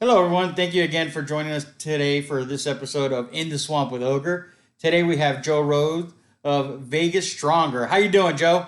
Hello, everyone. Thank you again for joining us today for this episode of In the Swamp with OGRE. Today we have Joe Rhodes of Vegas Stronger. How you doing, Joe?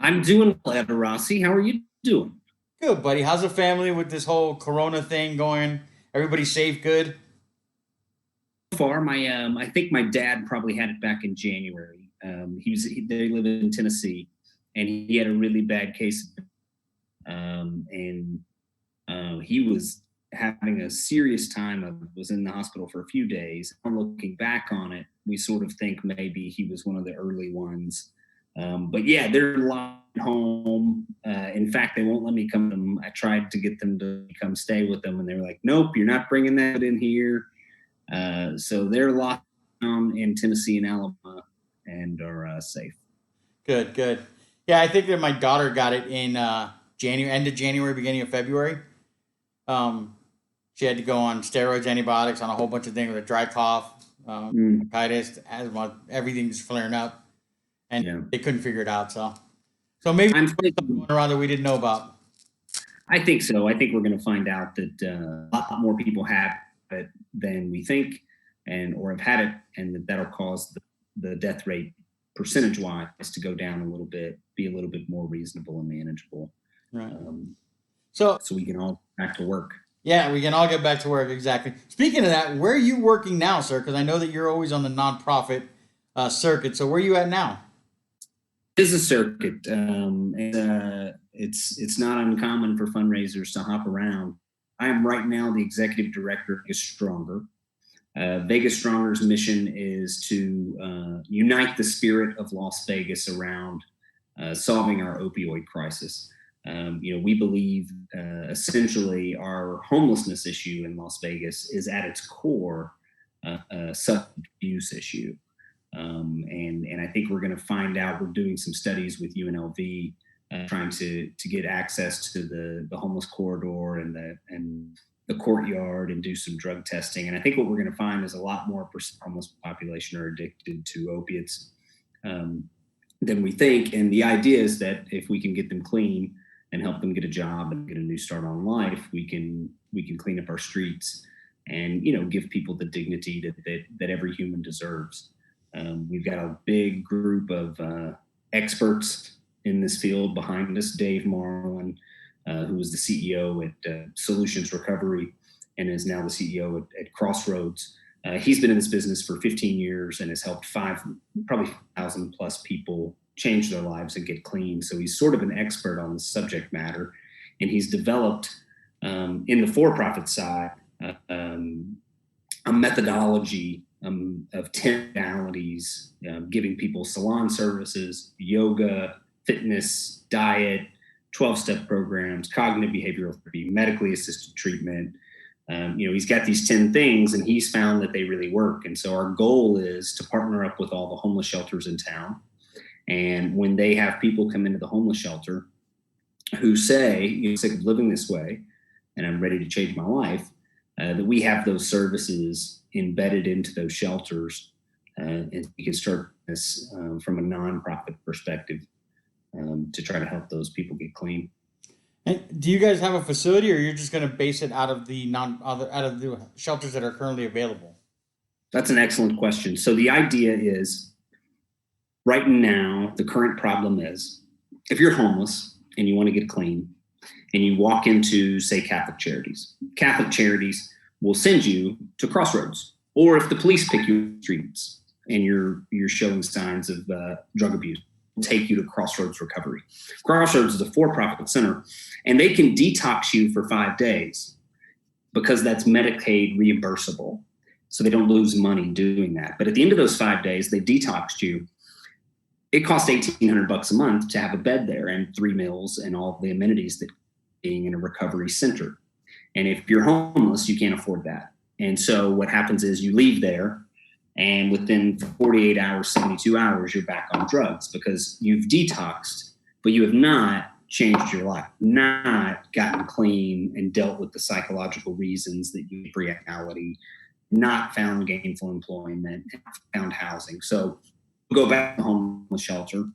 I'm doing well, Ed Rossi. How are you doing? Good, buddy. How's the family with this whole Corona thing going? Everybody safe? Good. So far, I think my dad probably had it back in January. They live in Tennessee, and he had a really bad case, and he was having a serious time. Was in the hospital for a few days. Looking back on it, we sort of think maybe he was one of the early ones. But yeah, they're locked home. In fact, they won't let me come. I tried to get them to come stay with them, and they were like, "Nope, you're not bringing that in here." So they're locked down in Tennessee and Alabama and are safe. Good, good. Yeah, I think that my daughter got it in January, end of January, beginning of February. Um, she had to go on steroids, antibiotics, on a whole bunch of things with a dry cough, Mm, bronchitis, asthma, everything's flaring up, and yeah, they couldn't figure it out. So maybe I'm there's something thinking. going around that we didn't know about. I think so. I think we're going to find out that a lot more people have it than we think, and or have had it, and that'll cause the death rate percentage wise to go down a little bit, be a little bit more reasonable and manageable, Right. um, So so we can all back to work. yeah, we can all get back to work. Exactly. Speaking of that, where are you working now, sir? Because I know that you're always on the nonprofit circuit. So where are you at now? It is a circuit. It's not uncommon for fundraisers to hop around. I am right now the executive director of Vegas Stronger. Vegas Stronger's mission is to unite the spirit of Las Vegas around solving our opioid crisis. We believe essentially our homelessness issue in Las Vegas is at its core a substance abuse issue. And I think we're going to find out. We're doing some studies with UNLV, trying to get access to the homeless corridor and the courtyard and do some drug testing. And I think what we're going to find is a lot more homeless population are addicted to opiates than we think. And the idea is that if we can get them clean and help them get a job and get a new start on life, we can clean up our streets and give people the dignity that every human deserves. We've got a big group of experts in this field behind us. Dave Marlin, who was the CEO at Solutions Recovery and is now the CEO at Crossroads. He's been in this business for 15 years and has helped probably 1,000 plus people change their lives and get clean. So he's sort of an expert on the subject matter. And he's developed in the for-profit side a methodology of 10 modalities, giving people salon services, yoga, fitness, diet, 12-step programs, cognitive behavioral therapy, medically assisted treatment. He's got these 10 things and he's found that they really work. And so our goal is to partner up with all the homeless shelters in town. And when they have people come into the homeless shelter who say, sick of living this way and I'm ready to change my life, that we have those services embedded into those shelters, and we can start this from a nonprofit perspective to try to help those people get clean. And do you guys have a facility, or you're just going to base it out of the out of the shelters that are currently available? That's an excellent question. So the idea is, right now, the current problem is, if you're homeless and you want to get clean, and you walk into, say, Catholic charities will send you to Crossroads. Or if the police pick you in the streets and you're showing signs of drug abuse, take you to Crossroads Recovery. Crossroads is a for-profit center, and they can detox you for 5 days because that's Medicaid reimbursable. So they don't lose money doing that. But at the end of those 5 days, they detoxed you. It costs $1,800 a month to have a bed there and 3 meals and all the amenities that being in a recovery center. And if you're homeless, you can't afford that. And so what happens is you leave there, and within 48 hours, 72 hours, you're back on drugs because you've detoxed, but you have not changed your life, not gotten clean and dealt with the psychological reasons that you reality, not found gainful employment, found housing. So go back to the homeless shelter,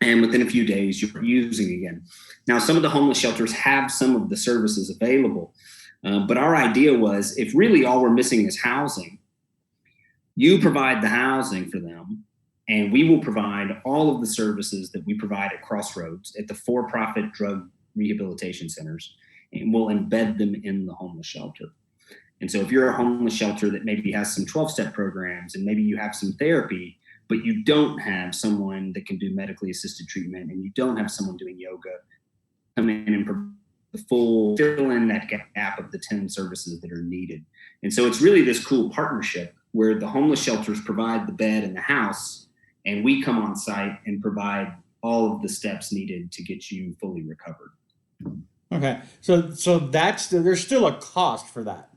and within a few days, you're using again. Now, some of the homeless shelters have some of the services available, But our idea was, if really all we're missing is housing, you provide the housing for them, and we will provide all of the services that we provide at Crossroads at the for-profit drug rehabilitation centers, and we'll embed them in the homeless shelter. And so if you're a homeless shelter that maybe has some 12-step programs and maybe you have some therapy, but you don't have someone that can do medically assisted treatment and you don't have someone doing yoga, come in and fill in that gap of the 10 services that are needed. And so it's really this cool partnership where the homeless shelters provide the bed and the house, and we come on site and provide all of the steps needed to get you fully recovered. Okay. So there's still a cost for that.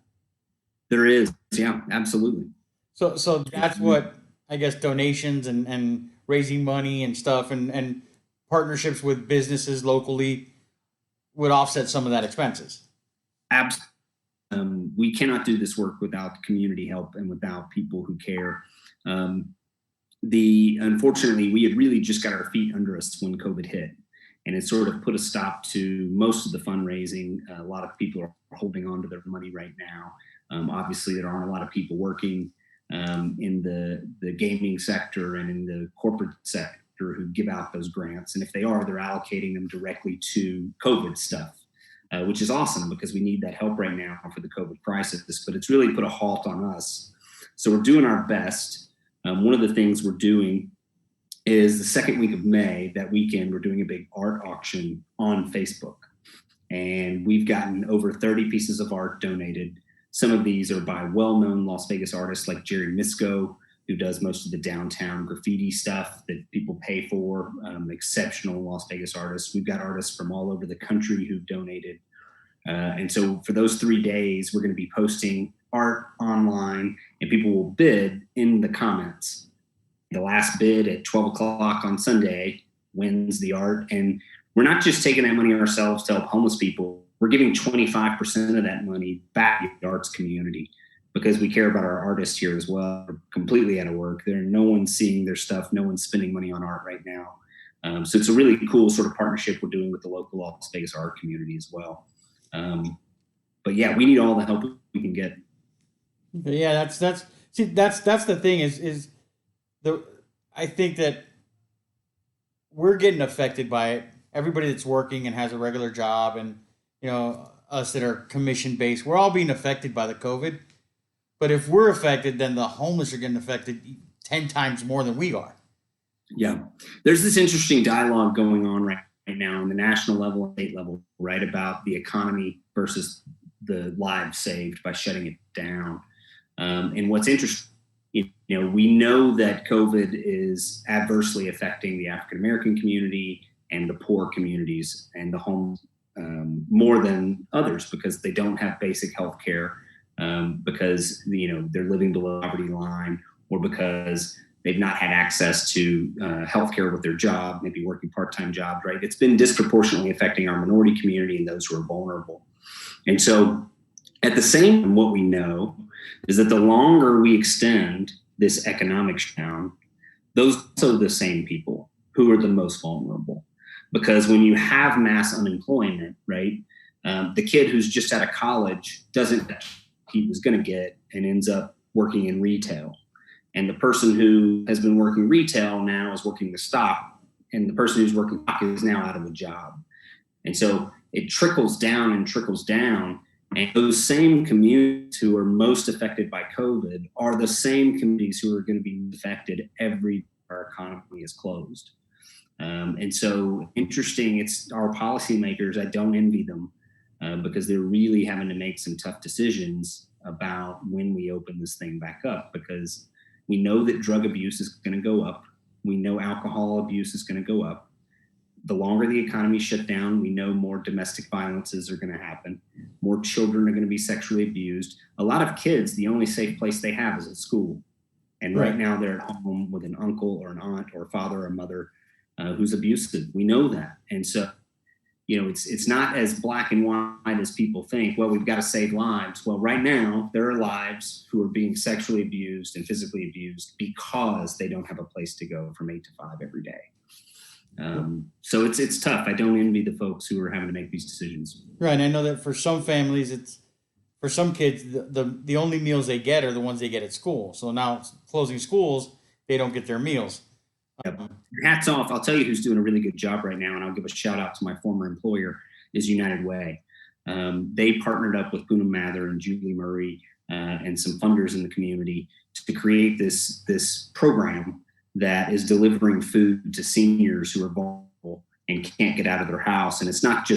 There is. Yeah, absolutely. So that's what I guess donations and raising money and stuff and partnerships with businesses locally would offset some of that expenses. Absolutely. We cannot do this work without community help and without people who care. Unfortunately, we had really just got our feet under us when COVID hit, and it sort of put a stop to most of the fundraising. A lot of people are holding on to their money right now. Obviously, there aren't a lot of people working in the gaming sector and in the corporate sector who give out those grants. And if they are, they're allocating them directly to COVID stuff, which is awesome because we need that help right now for the COVID crisis. But it's really put a halt on us. So we're doing our best. One of the things we're doing is the second week of May, that weekend, we're doing a big art auction on Facebook. And we've gotten over 30 pieces of art donated. Some of these are by well-known Las Vegas artists like Jerry Misko, who does most of the downtown graffiti stuff that people pay for, exceptional Las Vegas artists. We've got artists from all over the country who've donated. And so for those 3 days, we're going to be posting art online, and people will bid in the comments. The last bid at 12 o'clock on Sunday wins the art. And we're not just taking that money ourselves to help homeless people. We're giving 25% of that money back to the arts community because we care about our artists here as well. We're completely out of work. No one's seeing their stuff. No one's spending money on art right now. So it's a really cool sort of partnership we're doing with the local Las Vegas art community as well. But yeah, we need all the help we can get. Yeah, that's the thing is I think that we're getting affected by it. Everybody that's working and has a regular job, and us that are commission based, we're all being affected by the COVID. But if we're affected, then the homeless are getting affected 10 times more than we are. Yeah, there's this interesting dialogue going on right now on the national level and state level, right, about the economy versus the lives saved by shutting it down. And what's interesting, we know that COVID is adversely affecting the African American community and the poor communities and the homeless more than others because they don't have basic health care, because they're living below the poverty line, or because they've not had access to healthcare with their job, maybe working part-time jobs, right? It's been disproportionately affecting our minority community and those who are vulnerable. And so at the same time, what we know is that the longer we extend this economic shutdown, those are also the same people who are the most vulnerable. Because when you have mass unemployment, right, the kid who's just out of college doesn't get what he was going to get and ends up working in retail. And the person who has been working retail now is working the stock, and the person who's working stock is now out of a job. And so it trickles down and trickles down. And those same communities who are most affected by COVID are the same communities who are going to be affected every our economy is closed. And so interesting, it's our policymakers, I don't envy them because they're really having to make some tough decisions about when we open this thing back up, because we know that drug abuse is going to go up. We know alcohol abuse is going to go up. The longer the economy shut down, we know more domestic violences are going to happen. More children are going to be sexually abused. A lot of kids, the only safe place they have is at school. And right now they're at home with an uncle or an aunt or a father or mother who's abusive. We know that. And so, it's not as black and white as people think. Well, we've got to save lives. Well, right now, there are lives who are being sexually abused and physically abused because they don't have a place to go from 8 to 5 every day. So it's tough. I don't envy the folks who are having to make these decisions. Right. And I know that for some families, for some kids, the only meals they get are the ones they get at school. So now closing schools, they don't get their meals. Yep. Hats off. I'll tell you who's doing a really good job right now, and I'll give a shout out to my former employer, is United Way. They partnered up with Boone Mather and Julie Murray and some funders in the community to create this program that is delivering food to seniors who are vulnerable and can't get out of their house. And it's not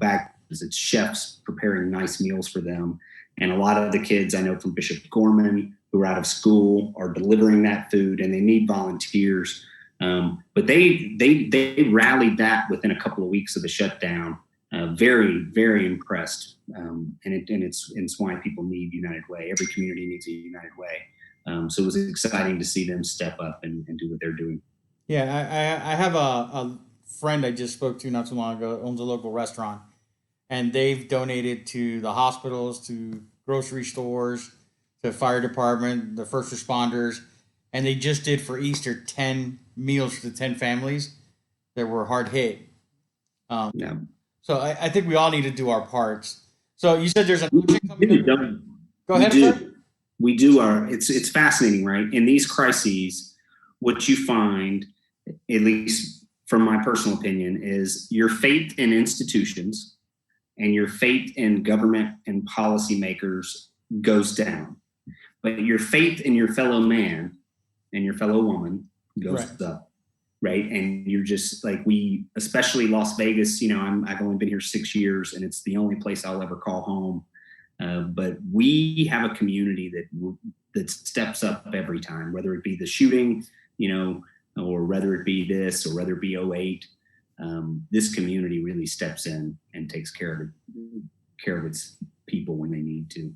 bags, it's chefs preparing nice meals for them. And a lot of the kids I know from Bishop Gorman who are out of school are delivering that food, and they need volunteers. But they rallied that within a couple of weeks of the shutdown. Very, very impressed. And it's why people need United Way. Every community needs a United Way. So it was exciting to see them step up and do what they're doing. Yeah, I have a friend I just spoke to not too long ago, owns a local restaurant, and they've donated to the hospitals, to grocery stores, to fire department, the first responders, and they just did for Easter 10 meals for the 10 families that were hard hit. Yeah. So I think we all need to do our parts. So you said there's an We auction coming do, up. don't we? Go We ahead, sir. do. We do it's fascinating, right? In these crises, what you find, at least from my personal opinion, is your faith in institutions and your faith in government and policymakers goes down. But your faith in your fellow man and your fellow woman goes up, right? And you're just like, especially Las Vegas, I've only been here 6 years, and it's the only place I'll ever call home. But we have a community that steps up every time, whether it be the shooting, or whether it be this, or whether it be 08. This community really steps in and takes care of its people when they need to.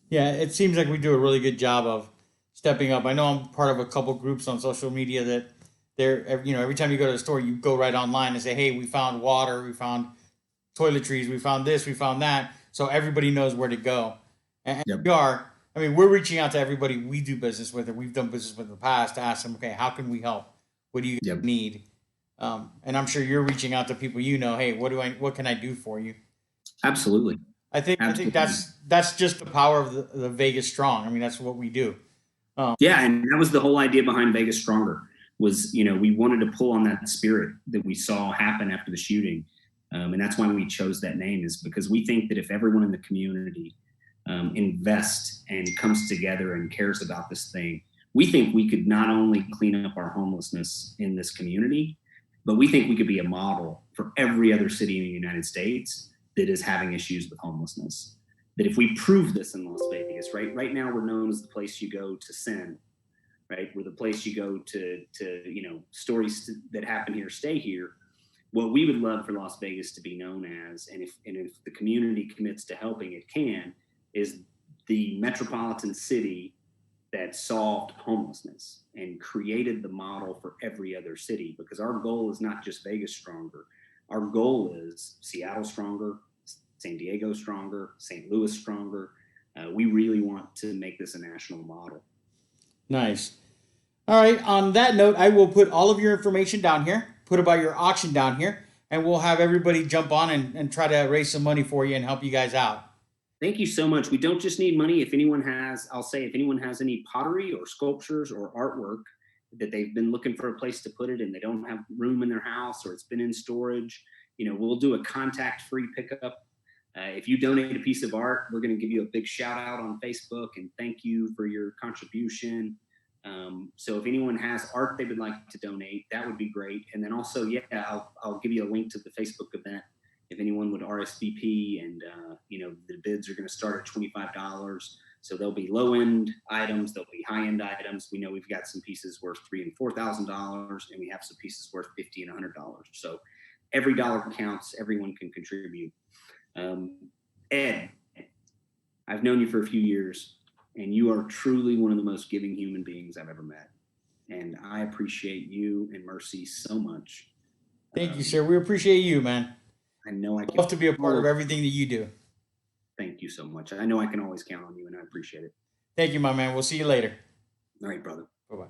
Yeah, it seems like we do a really good job of stepping up. I know I'm part of a couple groups on social media that every time you go to the store, you go right online and say, hey, we found water, we found toiletries, we found this, we found that. So everybody knows where to go. And Yep. we're reaching out to everybody we do business with, or we've done business with in the past, to ask them, okay, how can we help? What do you Yep. need? And I'm sure you're reaching out to people, hey, what can I do for you? Absolutely. I think that's just the power of the Vegas Strong. I mean, that's what we do. Yeah, and that was the whole idea behind Vegas Stronger. Was we wanted to pull on that spirit that we saw happen after the shooting, and that's why we chose that name. Is because we think that if everyone in the community invests and comes together and cares about this thing, we think we could not only clean up our homelessness in this community, but we think we could be a model for every other city in the United States that is having issues with homelessness. That if we prove this in Las Vegas, right now we're known as the place you go to sin, right? We're the place you go to stories that happen here stay here. What we would love for Las Vegas to be known as, and if the community commits to helping, it can, is the metropolitan city that solved homelessness and created the model for every other city. Because our goal is not just Vegas Stronger. Our goal is Seattle Stronger, San Diego Stronger, St. Louis Stronger. We really want to make this a national model. Nice. All right. On that note, I will put all of your information down here, put about your auction down here, and we'll have everybody jump on and try to raise some money for you and help you guys out. Thank you so much. We don't just need money. If anyone has any pottery or sculptures or artwork that they've been looking for a place to put it and they don't have room in their house, or it's been in storage, we'll do a contact-free pickup. If you donate a piece of art, we're going to give you a big shout out on Facebook and thank you for your contribution. So if anyone has art they would like to donate, that would be great. And then also, I'll give you a link to the Facebook event if anyone would RSVP. And the bids are going to start at $25. So there'll be low end items, there'll be high end items. We know we've got some pieces worth $3,000 and $4,000, and we have some pieces worth $50 and $100. So every dollar counts. Everyone can contribute. Ed, I've known you for a few years, and you are truly one of the most giving human beings I've ever met. And I appreciate you and Mercy so much. Thank you, sir. We appreciate you, man. I know I love to be a part of everything that you do. Thank you so much. I know I can always count on you, and I appreciate it. Thank you, my man. We'll see you later. All right, brother. Bye-bye.